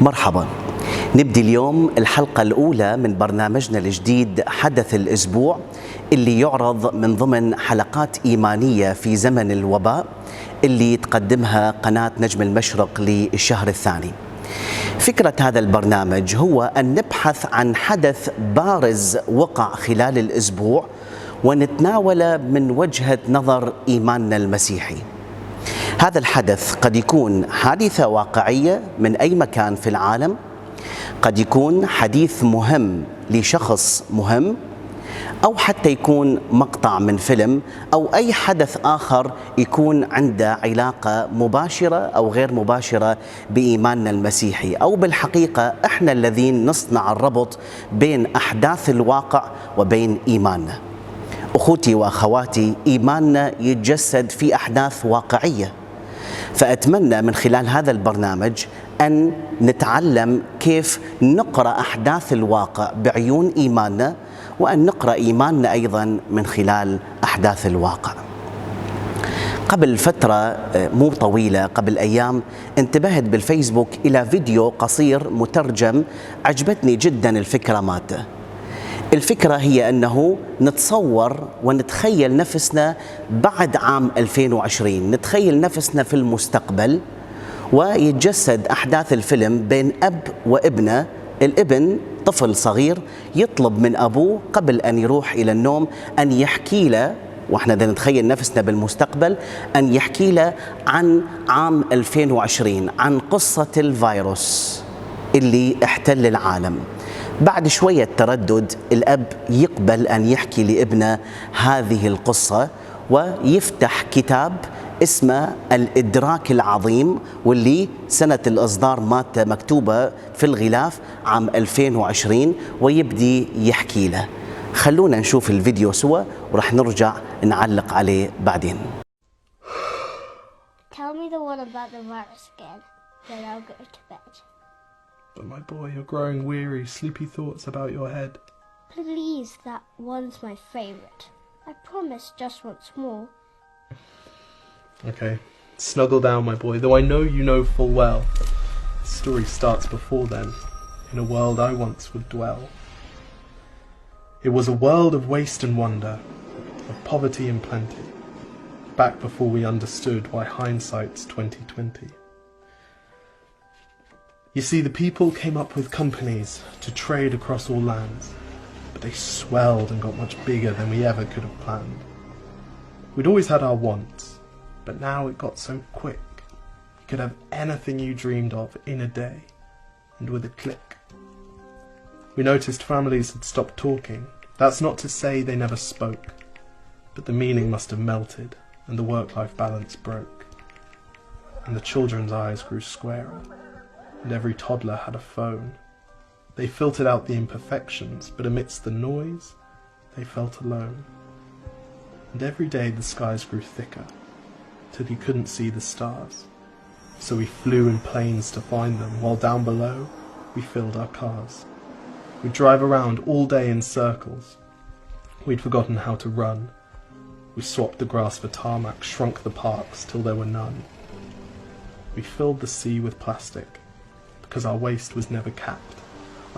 مرحبا. نبدي اليوم الحلقة الأولى من برنامجنا الجديد حدث الأسبوع، اللي يعرض من ضمن حلقات ايمانية في زمن الوباء اللي تقدمها قناة نجم المشرق للشهر الثاني. فكرة هذا البرنامج هو أن نبحث عن حدث بارز وقع خلال الأسبوع ونتناوله من وجهة نظر إيماننا المسيحي. هذا الحدث قد يكون حادثة واقعية من أي مكان في العالم، قد يكون حديث مهم لشخص مهم، أو حتى يكون مقطع من فيلم أو أي حدث آخر يكون عنده علاقة مباشرة أو غير مباشرة بإيماننا المسيحي، أو بالحقيقة إحنا الذين نصنع الربط بين أحداث الواقع وبين إيماننا. أخوتي وأخواتي، إيماننا يتجسد في أحداث واقعية، فأتمنى من خلال هذا البرنامج أن نتعلم كيف نقرأ أحداث الواقع بعيون إيماننا، وأن نقرأ إيماننا أيضا من خلال أحداث الواقع. قبل فترة مو طويلة، قبل أيام، انتبهت بالفيسبوك إلى فيديو قصير مترجم عجبتني جدا الفكرة مالته. الفكرة هي أنه نتصور ونتخيل نفسنا بعد عام 2020، نتخيل نفسنا في المستقبل، ويتجسد أحداث الفيلم بين أب وابنه. الابن طفل صغير يطلب من أبوه قبل أن يروح إلى النوم أن يحكي له، وإحنا بدنا نتخيل نفسنا بالمستقبل، أن يحكي له عن عام 2020، عن قصة الفيروس اللي احتل العالم. بعد شوية تردد الأب يقبل أن يحكي لابنه هذه القصة، ويفتح كتاب اسمه الإدراك العظيم، واللي سنة الإصدار مالته مكتوبة في الغلاف عام 2020، ويبدي يحكي له. خلونا نشوف الفيديو سوا ورح نرجع نعلق عليه بعدين. Tell me the one about the virus again, then I'll go to bed. But my boy, you're growing weary, sleepy thoughts about your head. Please, that one's my favourite. I promise just once more. Okay, snuggle down, my boy, though I know you know full well the story starts before then, in a world I once would dwell. It was a world of waste and wonder, of poverty and plenty, back before we understood why hindsight's 2020. You see, the people came up with companies to trade across all lands, but they swelled and got much bigger than we ever could have planned. We'd always had our wants, but now it got so quick. You could have anything you dreamed of in a day, and with a click. We noticed families had stopped talking. That's not to say they never spoke, but the meaning must have melted, and the work-life balance broke. And the children's eyes grew squarer, and every toddler had a phone. They filtered out the imperfections, but amidst the noise, they felt alone. And every day the skies grew thicker, till you couldn't see the stars. So we flew in planes to find them, while down below we filled our cars. We'd drive around all day in circles. We'd forgotten how to run. We swapped the grass for tarmac, shrunk the parks till there were none. We filled the sea with plastic, because our waste was never capped,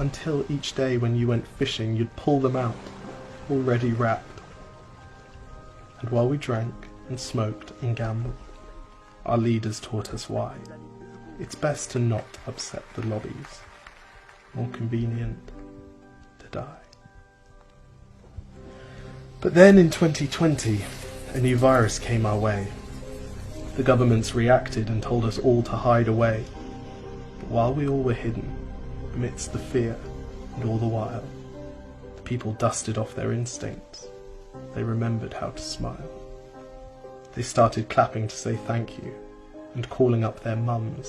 until each day when you went fishing you'd pull them out, already wrapped. And while we drank and smoked and gambled, our leaders taught us why it's best to not upset the lobbies, more convenient to die. But then in 2020 a new virus came our way. The governments reacted and told us all to hide away. But while we all were hidden, amidst the fear and all the while, the people dusted off their instincts. They remembered how to smile. They started clapping to say thank you and calling up their mums.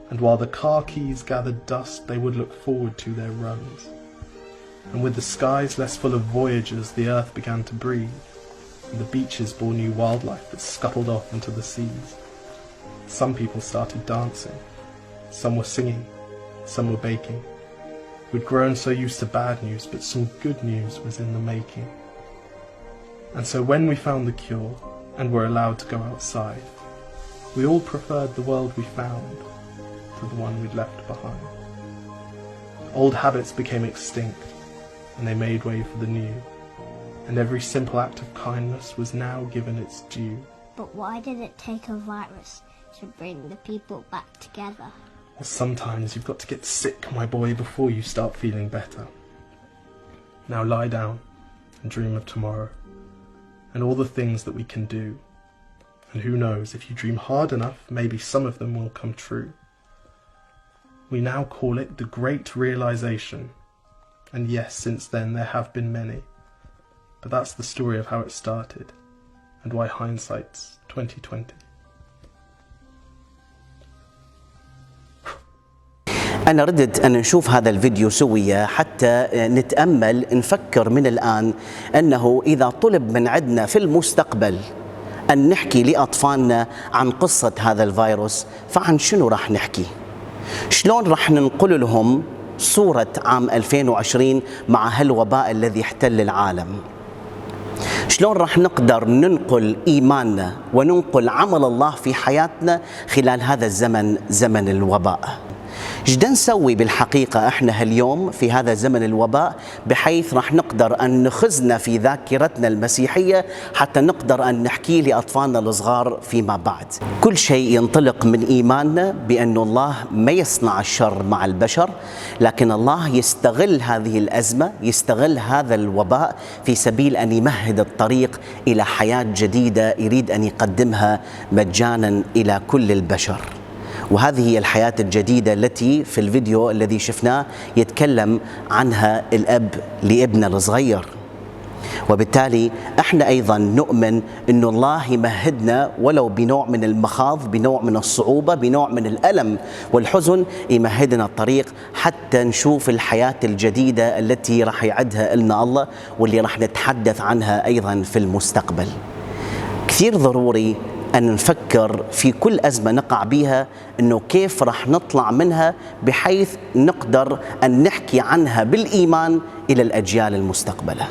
And while the car keys gathered dust, they would look forward to their runs. And with the skies less full of voyagers, the earth began to breathe, and the beaches bore new wildlife that scuttled off into the seas. Some people started dancing. Some were singing, some were baking. We'd grown so used to bad news, but some good news was in the making. And so when we found the cure and were allowed to go outside, we all preferred the world we found to the one we'd left behind. Old habits became extinct, and they made way for the new. And every simple act of kindness was now given its due. But why did it take a virus to bring the people back together? Well, sometimes you've got to get sick, my boy, before you start feeling better. Now lie down and dream of tomorrow, and all the things that we can do. And who knows, if you dream hard enough, maybe some of them will come true. We now call it the Great Realization. And yes, since then there have been many. But that's the story of how it started, and why hindsight's 2020. أنا ردت أن نشوف هذا الفيديو سوية حتى نتأمل نفكر من الآن أنه إذا طلب من عندنا في المستقبل أن نحكي لأطفالنا عن قصة هذا الفيروس، فعن شنو راح نحكي؟ شلون راح ننقل لهم صورة عام 2020 مع هالوباء الذي احتل العالم؟ شلون راح نقدر ننقل إيماننا وننقل عمل الله في حياتنا خلال هذا الزمن، زمن الوباء؟ ايش نسوي بالحقيقة احنا هاليوم في هذا زمن الوباء بحيث راح نقدر ان نخزن في ذاكرتنا المسيحية حتى نقدر ان نحكي لأطفالنا الصغار فيما بعد؟ كل شيء ينطلق من إيماننا بأن الله ما يصنع الشر مع البشر، لكن الله يستغل هذه الأزمة، يستغل هذا الوباء في سبيل أن يمهد الطريق إلى حياة جديدة يريد أن يقدمها مجانا إلى كل البشر. وهذه هي الحياة الجديدة التي في الفيديو الذي شفناه يتكلم عنها الأب لابنه الصغير. وبالتالي احنا أيضا نؤمن أن الله يمهدنا ولو بنوع من المخاض، بنوع من الصعوبة، بنوع من الألم والحزن، يمهدنا الطريق حتى نشوف الحياة الجديدة التي راح يعدها لنا الله واللي راح نتحدث عنها أيضا في المستقبل. كثير ضروري أن نفكر في كل أزمة نقع بها أنه كيف راح نطلع منها بحيث نقدر أن نحكي عنها بالإيمان إلى الأجيال المستقبلة.